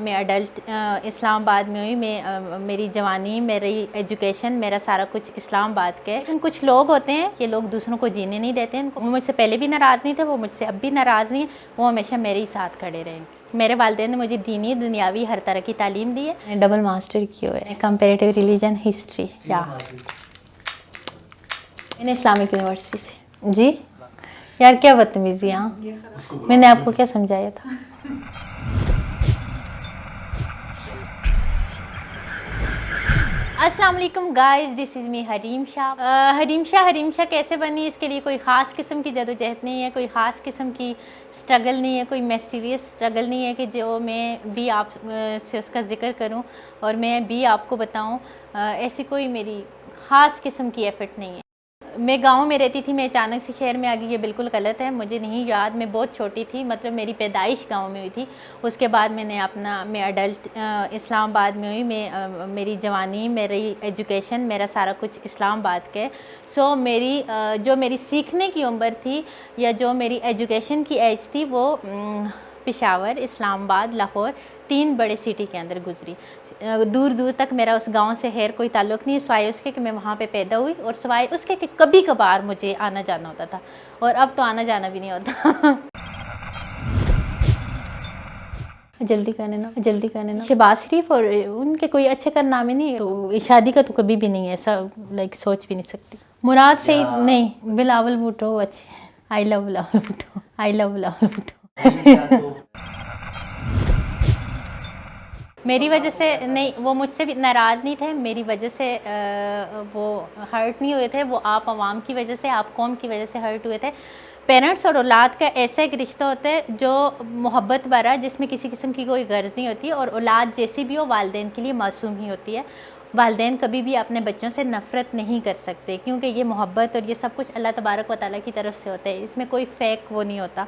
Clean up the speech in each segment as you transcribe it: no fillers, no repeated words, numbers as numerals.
میں اڈلٹ اسلام آباد میں ہوئی. میں میری جوانی، میری ایجوکیشن، میرا سارا کچھ اسلام آباد کے. لیکن کچھ لوگ ہوتے ہیں کہ لوگ دوسروں کو جینے نہیں دیتے ہیں. وہ مجھ سے پہلے بھی ناراض نہیں تھے، وہ مجھ سے اب بھی ناراض نہیں ہیں. وہ ہمیشہ میرے ہی ساتھ کھڑے رہیں گے. میرے والدین نے مجھے دینی دنیاوی ہر طرح کی تعلیم دی ہے. میں ڈبل ماسٹر کی ہوئے ہے، comparative religion history in Islamic university سے. جی یار کیا بدتمیزی. ہاں میں نے آپ کو کیا سمجھایا تھا؟ السلام علیکم گائز، دس از می حریم شاہ. حریم شاہ کیسے بنی؟ اس کے لیے کوئی خاص قسم کی جدوجہد نہیں ہے، کوئی خاص قسم کی سٹرگل نہیں ہے، کوئی میسٹیریس سٹرگل نہیں ہے کہ جو میں بھی آپ سے اس کا ذکر کروں اور میں بھی آپ کو بتاؤں. ایسی کوئی میری خاص قسم کی ایفرٹ نہیں ہے. میں گاؤں میں رہتی تھی، میں اچانک سے شہر میں آ گئی، یہ بالکل غلط ہے. مجھے نہیں یاد، میں بہت چھوٹی تھی، مطلب میری پیدائش گاؤں میں ہوئی تھی. اس کے بعد میں اڈلٹ اسلام آباد میں ہوئی. میں میری جوانی، میری ایجوکیشن، میرا سارا کچھ اسلام آباد کے. سو میری جو میری سیکھنے کی عمر تھی یا جو میری ایجوکیشن کی ایج تھی وہ پشاور، اسلام آباد، لاہور، 3 بڑے سٹی کے اندر گزری. دور دور تک میرا اس گاؤں سے خیر کوئی تعلق نہیں، سوائے اس کے کہ میں وہاں پہ پیدا ہوئی، اور سوائے اس کے کہ کبھی کبھار مجھے آنا جانا ہوتا تھا، اور اب تو آنا جانا بھی نہیں ہوتا. جلدی کرنے نا شہباز شریف اور ان کے کوئی اچھے کارنامے نہیں ہے. تو شادی کا تو کبھی بھی نہیں ہے، ایسا لائک سوچ بھی نہیں سکتی. مراد سعید نہیں، بلاول بھٹو اچھے. آئی لو بلاول بھٹو، آئی لو بلاول بھٹو. میری وجہ سے نہیں، وہ مجھ سے بھی ناراض نہیں تھے، میری وجہ سے وہ ہرٹ نہیں ہوئے تھے. وہ آپ عوام کی وجہ سے، آپ قوم کی وجہ سے ہرٹ ہوئے تھے. پیرنٹس اور اولاد کا ایسا ایک رشتہ ہوتا ہے جو محبت بھرا، جس میں کسی قسم کی کوئی غرض نہیں ہوتی، اور اولاد جیسی بھی ہو والدین کے لیے معصوم ہی ہوتی ہے. والدین کبھی بھی اپنے بچوں سے نفرت نہیں کر سکتے، کیونکہ یہ محبت اور یہ سب کچھ اللہ تبارک و تعالیٰ کی طرف سے ہوتا ہے. اس میں کوئی فیک وہ نہیں ہوتا،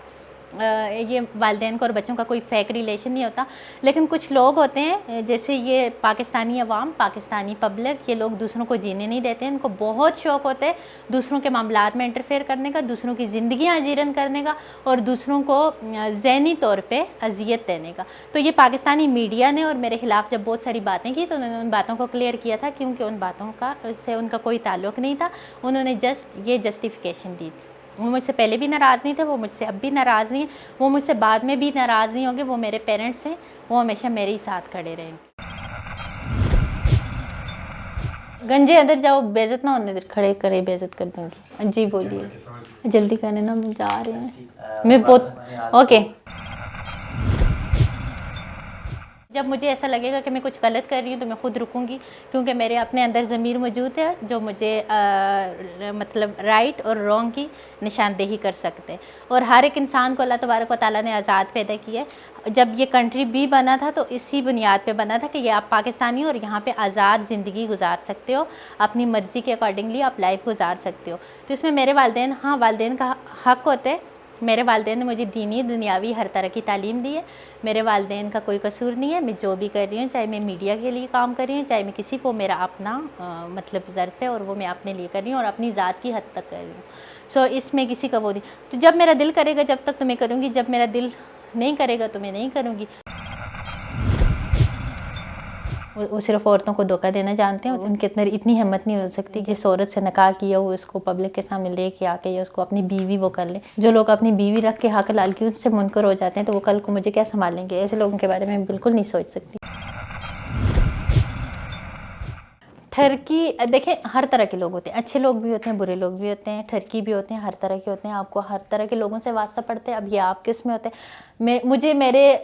یہ والدین کو اور بچوں کا کوئی فیک ریلیشن نہیں ہوتا. لیکن کچھ لوگ ہوتے ہیں جیسے یہ پاکستانی عوام، پاکستانی پبلک، یہ لوگ دوسروں کو جینے نہیں دیتے. ان کو بہت شوق ہوتا ہے دوسروں کے معاملات میں انٹرفیئر کرنے کا، دوسروں کی زندگیاں اجیرن کرنے کا، اور دوسروں کو ذہنی طور پہ اذیت دینے کا. تو یہ پاکستانی میڈیا نے اور میرے خلاف جب بہت ساری باتیں کی تو انہوں نے ان باتوں کو کلیئر کیا تھا، کیونکہ ان باتوں کا سے ان کا کوئی تعلق نہیں تھا. انہوں نے جسٹ یہ جسٹیفیکیشن دی تھی. وہ مجھ سے پہلے بھی ناراض نہیں تھے، وہ مجھ سے اب بھی ناراض نہیں ہیں، وہ مجھ سے بعد میں بھی ناراض نہیں ہوں گے. وہ میرے پیرنٹس ہیں، وہ ہمیشہ میرے ہی ساتھ کھڑے رہیں گے. گنجے ادھر جاؤ، بے عزت نہ ہونے ادھر کھڑے کرے، بے عزت کر دوں گی. جی بولیے. جلدی کرنے نا، جا رہے ہیں. میں بہت اوکے. جب مجھے ایسا لگے گا کہ میں کچھ غلط کر رہی ہوں تو میں خود رکوں گی، کیونکہ میرے اپنے اندر ضمیر موجود ہے جو مجھے مطلب رائٹ اور رانگ کی نشاندہی کر سکتے. اور ہر ایک انسان کو اللہ تبارک و تعالیٰ نے آزاد پیدا کیا ہے. جب یہ کنٹری بھی بنا تھا تو اسی بنیاد پہ بنا تھا کہ یہ آپ پاکستانی ہو اور یہاں پہ آزاد زندگی گزار سکتے ہو، اپنی مرضی کے اکارڈنگلی آپ لائف گزار سکتے ہو. تو اس میں میرے والدین، ہاں والدین کا حق ہوتا ہے. میرے والدین نے مجھے دینی دنیاوی ہر طرح کی تعلیم دی ہے. میرے والدین کا کوئی قصور نہیں ہے. میں جو بھی کر رہی ہوں، چاہے میں میڈیا کے لیے کام کر رہی ہوں، چاہے میں کسی کو، میرا اپنا مطلب ظرف ہے اور وہ میں اپنے لیے کر رہی ہوں اور اپنی ذات کی حد تک کر رہی ہوں. سو اس میں کسی کا وہ نہیں. تو جب میرا دل کرے گا جب تک تو میں کروں گی، جب میرا دل نہیں کرے گا تو میں نہیں کروں گی. وہ صرف عورتوں کو دھوکہ دینا جانتے ہیں. ان کے اندر اتنی ہمت نہیں ہو سکتی جس عورت سے نکاح کیا وہ اس کو پبلک کے سامنے لے کے آ کے یا اس کو اپنی بیوی وہ کر لیں. جو لوگ اپنی بیوی رکھ کے حق حلال کی ان سے منکر ہو جاتے ہیں تو وہ کل کو مجھے کیا سنبھالیں گے؟ ایسے لوگوں کے بارے میں بالکل نہیں سوچ سکتی. ٹھرکی دیکھیں، ہر طرح کے لوگ ہوتے ہیں، اچھے لوگ بھی ہوتے ہیں، برے لوگ بھی ہوتے ہیں، ٹھرکی بھی ہوتے ہیں، ہر طرح کے ہوتے ہیں. آپ کو ہر طرح کے لوگوں سے واسطہ پڑتے ہیں. اب یہ آپ کے اس میں ہوتے ہیں. مجھے میرے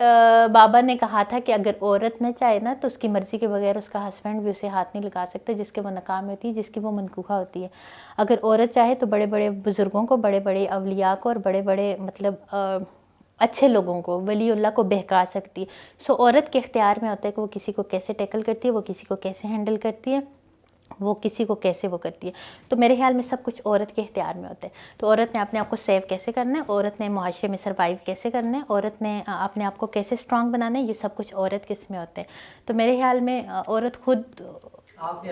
بابا نے کہا تھا کہ اگر عورت نہ چاہے نا تو اس کی مرضی کے بغیر اس کا ہسبینڈ بھی اسے ہاتھ نہیں لگا سکتا جس کے وہ نکاح میں ہوتی ہے، جس کی وہ منکوحہ ہوتی ہے. اگر عورت چاہے تو بڑے بڑے بزرگوں کو، بڑے بڑے اولیاء کو اور بڑے بڑے مطلب اچھے لوگوں کو، ولی اللہ کو بہکا سکتی ہے. سو عورت کے اختیار میں ہوتا ہے کہ وہ کسی کو کیسے ٹیکل کرتی ہے، وہ کسی کو کیسے ہینڈل کرتی ہے، وہ کسی کو کیسے وہ کرتی ہے. تو میرے خیال میں سب کچھ عورت کے اختیار میں ہوتا ہے. تو عورت نے اپنے آپ کو سیو کیسے کرنا ہے، عورت نے معاشرے میں سروائیو کیسے کرنا ہے، عورت نے اپنے آپ کو کیسے اسٹرانگ بنانا ہے، یہ سب کچھ عورت کے اس میں ہوتا ہے. تو میرے خیال میں عورت خود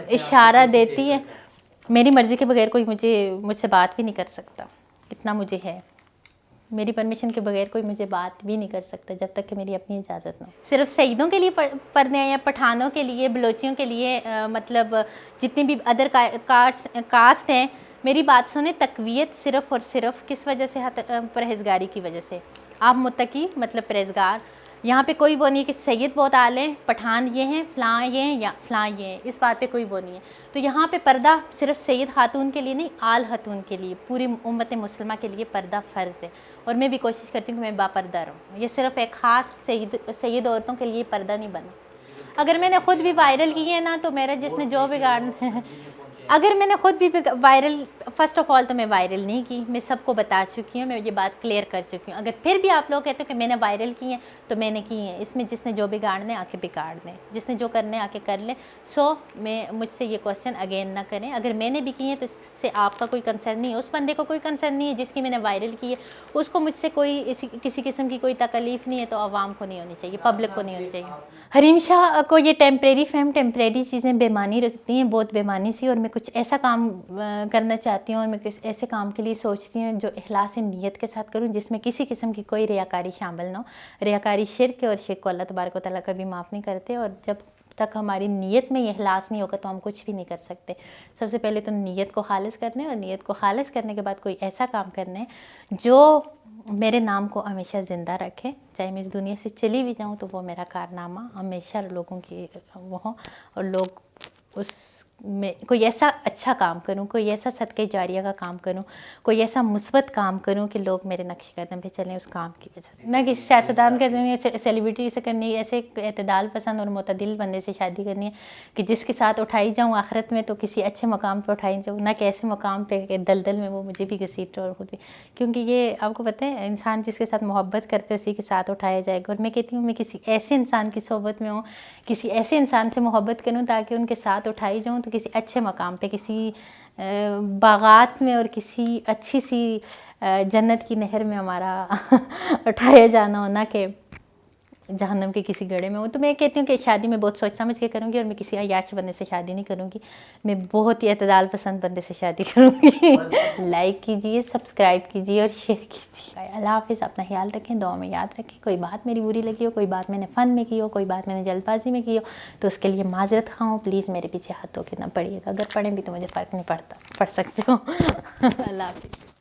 اشارہ دیتی ہے. میری مرضی کے بغیر کوئی مجھ سے بات بھی نہیں کر سکتا، اتنا مجھے ہے. میری پرمیشن کے بغیر کوئی مجھے بات بھی نہیں کر سکتا جب تک کہ میری اپنی اجازت نہ ہو. صرف سعیدوں کے لیے پردے ہیں یا پٹھانوں کے لیے, بلوچیوں کے لیے, مطلب جتنی بھی ادر کاسٹ ہیں, میری بات سنیں, تقویت صرف اور صرف کس وجہ سے, پرہیزگاری کی وجہ سے. آپ متقی مطلب پرہیزگار. یہاں پہ کوئی وہ نہیں کہ سید بہت اعلیٰ ہیں, پٹھان یہ ہیں, فلاں یہ ہیں یا فلاں یہ ہیں, اس بات پہ کوئی وہ نہیں ہے. تو یہاں پہ پردہ صرف سید خاتون کے لیے نہیں, آل خاتون کے لیے, پوری امت مسلمہ کے لیے پردہ فرض ہے. اور میں بھی کوشش کرتی ہوں کہ میں باپردہ رہوں. یہ صرف ایک خاص سید عورتوں کے لیے پردہ نہیں بنا. اگر میں نے خود بھی وائرل کی ہے نا, تو میرا جس نے جو بگاڑنا اگر میں نے خود بھی وائرل, فرسٹ آف آل تو میں وائرل نہیں کی, میں سب کو بتا چکی ہوں, میں یہ بات کلیئر کر چکی ہوں. اگر پھر بھی آپ لوگ کہتے ہو کہ میں نے وائرل کی ہیں تو میں نے کی ہیں. اس میں جس نے جو بگاڑنے آ کے بگاڑ دیں, جس نے جو کرنے آ کے کر لیں. سو مجھ سے یہ کوشچن اگین نہ کریں. اگر میں نے بھی کی ہیں تو اس سے آپ کا کوئی کنسرن نہیں ہے, اس بندے کو کوئی کنسرن نہیں ہے جس کی میں نے وائرل کی ہے, اس کو مجھ سے کوئی کسی قسم کی کوئی تکلیف نہیں ہے. تو عوام کو نہیں ہونی چاہیے, پبلک کو نہیں ہونی چاہیے. حریم شاہ کو یہ ٹیمپریری فیم, ٹیمپریری چیزیں بےمانی رکھتی ہیں, بہت بےمانی سی. اور میں کچھ ایسا کام کرنا چاہتی ہوں, اور میں کچھ ایسے کام کے لیے سوچتی ہوں جو اخلاص نیت کے ساتھ کروں, جس میں کسی قسم کی کوئی ریاکاری شامل نہ ہو. ریاکاری شرک ہے, اور شرک کو اللہ تبارک و تعالیٰ کبھی معاف نہیں کرتے. اور جب تک ہماری نیت میں یہ اخلاص نہیں ہوگا تو ہم کچھ بھی نہیں کر سکتے. سب سے پہلے تو نیت کو خالص کرنے, اور نیت کو خالص کرنے کے بعد کوئی ایسا کام کرنے جو میرے نام کو ہمیشہ زندہ رکھے. چاہے میں اس دنیا سے چلی بھی جاؤں تو وہ میرا کارنامہ ہمیشہ لوگوں کی وہ ہوں, اور لوگ اس میں کوئی ایسا اچھا کام کروں, کوئی ایسا صدقہ جاریہ کا کام کروں, کوئی ایسا مثبت کام کروں کہ لوگ میرے نقش قدم پہ چلیں اس کام کی وجہ سے. نہ کسی سیاستدان کے سیلیبریٹی سے کرنی ہے, ایسے اعتدال پسند اور معتدل بندے سے شادی کرنی ہے کہ جس کے ساتھ اٹھائی جاؤں آخرت میں تو کسی اچھے مقام پہ اٹھائی جاؤں, نہ کہ ایسے مقام پہ کہ دلدل میں وہ مجھے بھی گھسیٹ اور خود بھی. کیونکہ یہ آپ کو پتہ ہے, انسان جس کے ساتھ محبت کرتے اسی کے ساتھ اٹھایا جائے گا. اور میں کہتی ہوں میں کسی ایسے انسان کی صحبت میں ہوں, کسی ایسے انسان سے محبت کروں تاکہ ان کے ساتھ اٹھائی جاؤں تو کسی اچھے مقام پہ, کسی باغات میں اور کسی اچھی سی جنت کی نہر میں ہمارا اٹھایا جانا ہونا کہ جہنم کے کسی گڑھے میں ہوں. تو میں کہتی ہوں کہ شادی میں بہت سوچ سمجھ کے کروں گی, اور میں کسی عیاش بندے سے شادی نہیں کروں گی. میں بہت ہی اعتدال پسند بندے سے شادی کروں گی. لائک کیجئے, سبسکرائب کیجئے اور شیئر کیجئے. اللہ حافظ. اپنا خیال رکھیں, دعا میں یاد رکھیں. کوئی بات میری بری لگی ہو, کوئی بات میں نے فن میں کی ہو, کوئی بات میں نے جلد بازی میں کی ہو تو اس کے لیے معذرت خواہ ہوں. پلیز میرے پیچھے ہاتھ دھو کے نہ پڑھیے گا. اگر پڑھیں بھی تو مجھے فرق نہیں پڑتا, پڑھ سکتے ہو. اللہ حافظ.